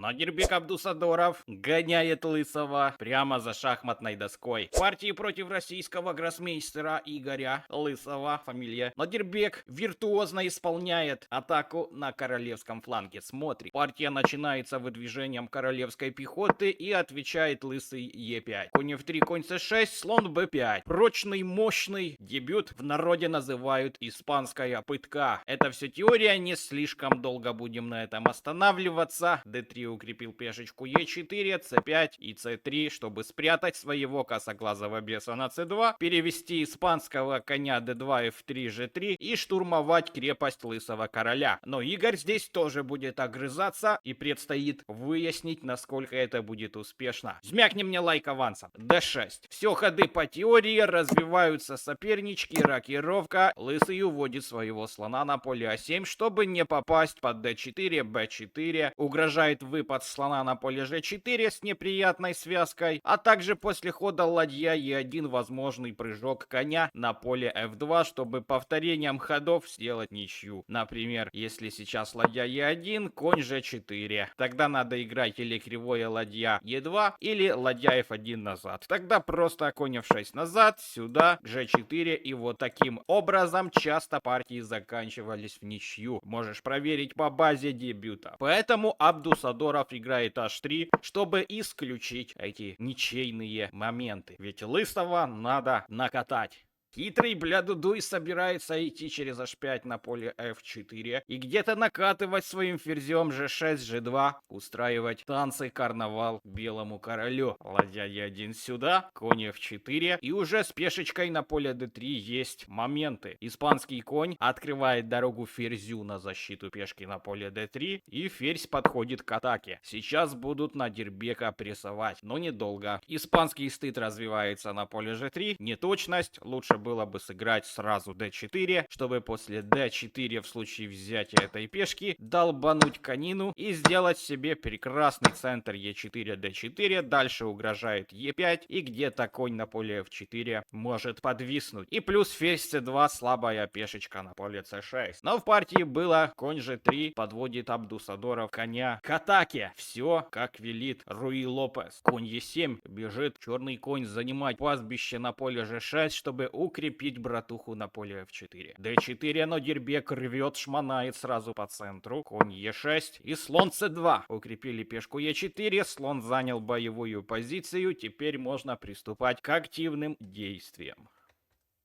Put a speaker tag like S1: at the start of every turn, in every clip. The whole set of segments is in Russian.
S1: Нодирбек Абдусадоров гоняет Лысого прямо за шахматной доской. В партии против российского гроссмейстера Игоря Лысого, фамилия Нодирбек, виртуозно исполняет атаку на королевском фланге. Смотри, партия начинается выдвижением королевской пехоты и отвечает Лысый Е5. Конь F3, конь C6, слон B5. Прочный, мощный дебют в народе называют испанская пытка. Это все теория, не слишком долго будем на этом останавливаться. D3 укрепил пешечку E4, C5 и C3, чтобы спрятать своего косоглазого беса на C2, перевести испанского коня D2, F3, G3 и штурмовать крепость Лысого короля. Но Игорь здесь тоже будет огрызаться, и предстоит выяснить, насколько это будет успешно. Жмякни мне лайк авансом. D6. Все ходы по теории, развиваются сопернички, рокировка. Лысый уводит своего слона на поле А7, чтобы не попасть под D4, B4. Угрожает выпад слона на поле G4 с неприятной связкой, а также после хода ладья E1 возможный прыжок коня на поле F2, чтобы повторением ходов сделать ничью. Например, если сейчас ладья E1, конь G4. Тогда надо играть или кривое ладья E2, или ладья F1 назад. Тогда просто конь F6 назад, сюда, G4, и вот таким образом часто партии заканчивались в ничью. Можешь проверить по базе дебюта. Поэтому Абдусадоров играет H3, чтобы исключить эти ничейные моменты. Ведь Лысого надо накатать. Хитрый Блядудуй собирается идти через h5 на поле f4 и где-то накатывать своим ферзем g6, g2, устраивать танцы карнавал белому королю. Ладья e1 сюда, конь f4, и уже с пешечкой на поле d3 есть моменты. Испанский конь открывает дорогу ферзю на защиту пешки на поле d3, и ферзь подходит к атаке. Сейчас будут Нодирбека прессовать, но недолго. Испанский стыд развивается на поле g3, неточность, лучше было бы сыграть сразу d4, чтобы после d4 в случае взятия этой пешки долбануть конину и сделать себе прекрасный центр e4, d4, дальше угрожает e5 и где-то конь на поле f4 может подвиснуть. И плюс ферзь c2, слабая пешечка на поле c6. Но в партии было конь g3, подводит Абдусадоров коня к атаке. Все как велит Руи Лопес. Конь e7, бежит черный конь занимать пастбище на поле g6, чтобы укрепить братуху на поле f4. d4, Нодирбек рвет, шмонает сразу по центру. Конь e6 и слон c2. Укрепили пешку e4, слон занял боевую позицию, теперь можно приступать к активным действиям.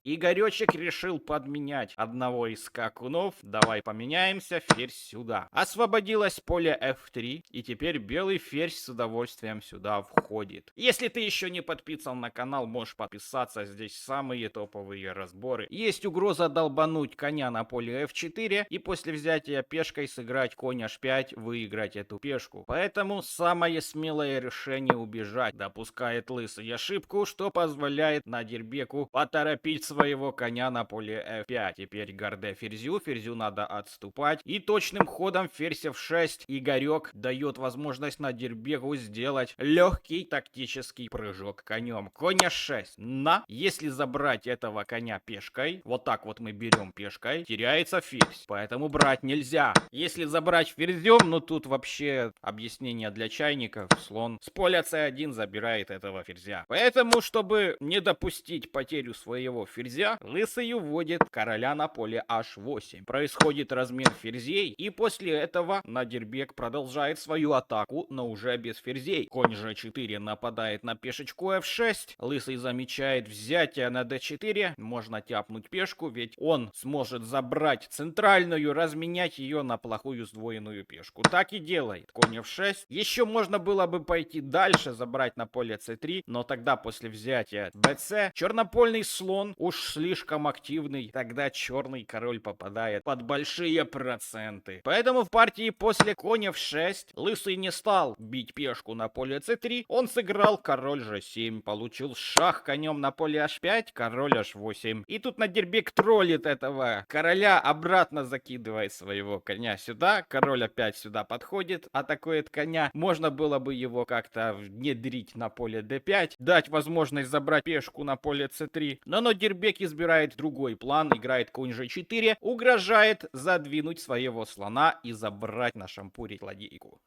S1: Игоречек решил подменять одного из скакунов. Давай поменяемся, ферзь сюда. Освободилось поле f3, и теперь белый ферзь с удовольствием сюда входит. Если ты еще не подписан на канал, можешь подписаться, здесь самые топовые разборы. Есть угроза долбануть коня на поле f4, и после взятия пешкой сыграть конь h5, выиграть эту пешку. Поэтому самое смелое решение убежать. Допускает Лысый ошибку, что позволяет Нодирбеку поторопить своего коня на поле f5. Теперь гарде ферзю, ферзю надо отступать. И точным ходом ферзь f6 Игорек дает возможность Нодирбеку сделать легкий тактический прыжок конем. Конь h6. Если забрать этого коня пешкой, вот так вот мы берем пешкой, теряется ферзь. Поэтому брать нельзя. Если забрать ферзем, ну тут вообще объяснение для чайников. Слон с поля c1 забирает этого ферзя. Поэтому, чтобы не допустить потерю своего ферзя, Лысый уводит короля на поле h8. Происходит размен ферзей, и после этого Нодирбек продолжает свою атаку, но уже без ферзей. Конь g4 нападает на пешечку f6. Лысый замечает взятие на d4. Можно тяпнуть пешку, ведь он сможет забрать центральную, разменять ее на плохую сдвоенную пешку. Так и делает. Конь f6. Еще можно было бы пойти дальше, забрать на поле c3, но тогда после взятия bc чернопольный слон уж слишком активный, тогда черный король попадает под большие проценты. Поэтому в партии после коня f6 Лысый не стал бить пешку на поле c3, он сыграл король g7, получил шах конем на поле h5, король h8. И тут Нодирбек троллит этого короля, обратно закидывает своего коня сюда, король опять сюда подходит, атакует коня. Можно было бы его как-то внедрить на поле d5, дать возможность забрать пешку на поле c3, но Нодирбек избирает другой план, играет конь g4, угрожает задвинуть своего слона и забрать, нашампурить ладейку.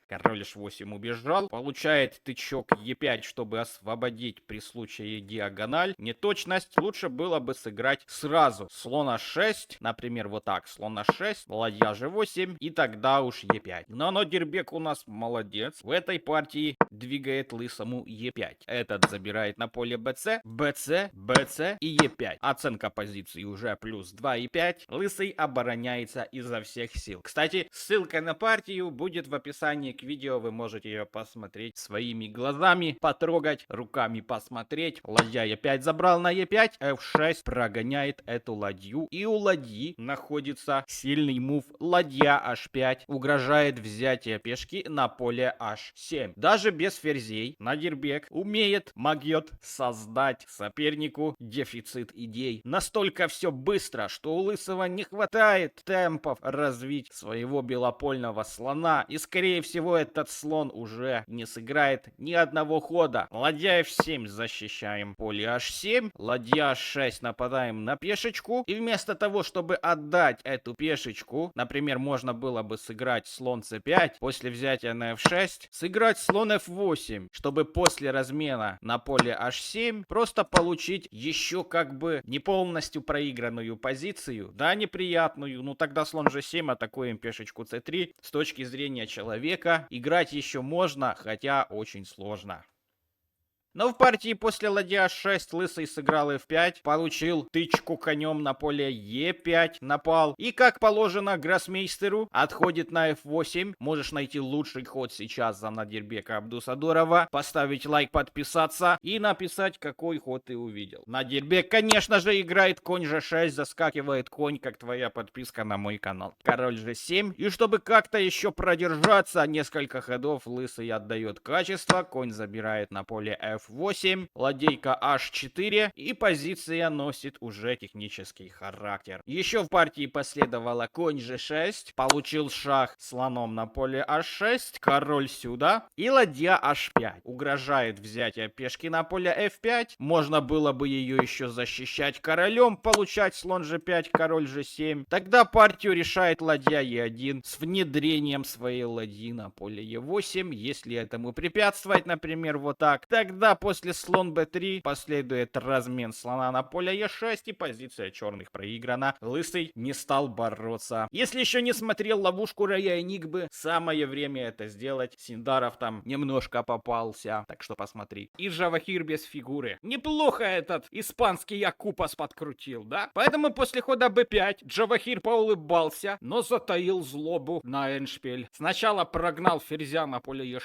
S1: Король h8 убежал. Получает тычок e5, чтобы освободить при случае диагональ. Неточность. Лучше было бы сыграть сразу. Слон h6. Например, вот так. Слон h6. Ладья g8. И тогда уж e5. Но Нодирбек у нас молодец. В этой партии двигает лысому e5. Этот забирает на поле bc. bc, bc и e5. Оценка позиции уже плюс 2 и 5. Лысый обороняется изо всех сил. Кстати, ссылка на партию будет в описании к видео. Вы можете ее посмотреть своими глазами, потрогать, руками посмотреть. Ладья e5 забрал на e5. f6 прогоняет эту ладью. И у ладьи находится сильный мув. Ладья h5 угрожает взятие пешки на поле h7. Даже без ферзей Нодирбек могет создать сопернику дефицит идей. Настолько все быстро, что у лысого не хватает темпов развить своего белопольного слона. И скорее всего этот слон уже не сыграет ни одного хода. Ладья f7 защищаем поле h7. Ладья h6 нападаем на пешечку. И вместо того, чтобы отдать эту пешечку, например, можно было бы сыграть слон c5, после взятия на f6, сыграть слон f8, чтобы после размена на поле h7 просто получить еще как бы не полностью проигранную позицию, да, неприятную. Ну тогда слон g7 атакуем пешечку c3. С точки зрения человека играть еще можно, хотя очень сложно. Но в партии после ладья h6 лысый сыграл f5, получил тычку конем на поле e5, напал. И как положено гроссмейстеру, отходит на f8. Можешь найти лучший ход сейчас за Нодирбека Абдусадорова, поставить лайк, подписаться и написать, какой ход ты увидел. Нодирбек, конечно же, играет конь g6, заскакивает конь, как твоя подписка на мой канал. Король g7. И чтобы как-то еще продержаться несколько ходов, лысый отдает качество, конь забирает на поле f8, ладейка h4, и позиция носит уже технический характер. Еще в партии последовало конь g6, получил шах слоном на поле h6, король сюда, и ладья h5. Угрожает взятие пешки на поле f5, можно было бы ее еще защищать королем, получать слон g5, король g7. Тогда партию решает ладья e1 с внедрением своей ладьи на поле e8, если этому препятствовать, например, вот так. Тогда после слон b3 последует размен слона на поле e6, и позиция черных проиграна. Лысый не стал бороться. Если еще не смотрел ловушку Рая Энигмы, самое время это сделать. Синдаров там немножко попался, так что посмотри. И Джавахир без фигуры. Неплохо этот испанский Якупас подкрутил, да? Поэтому после хода b5 Джавахир поулыбался, но затаил злобу на эндшпиль. Сначала прогнал ферзя на поле e6,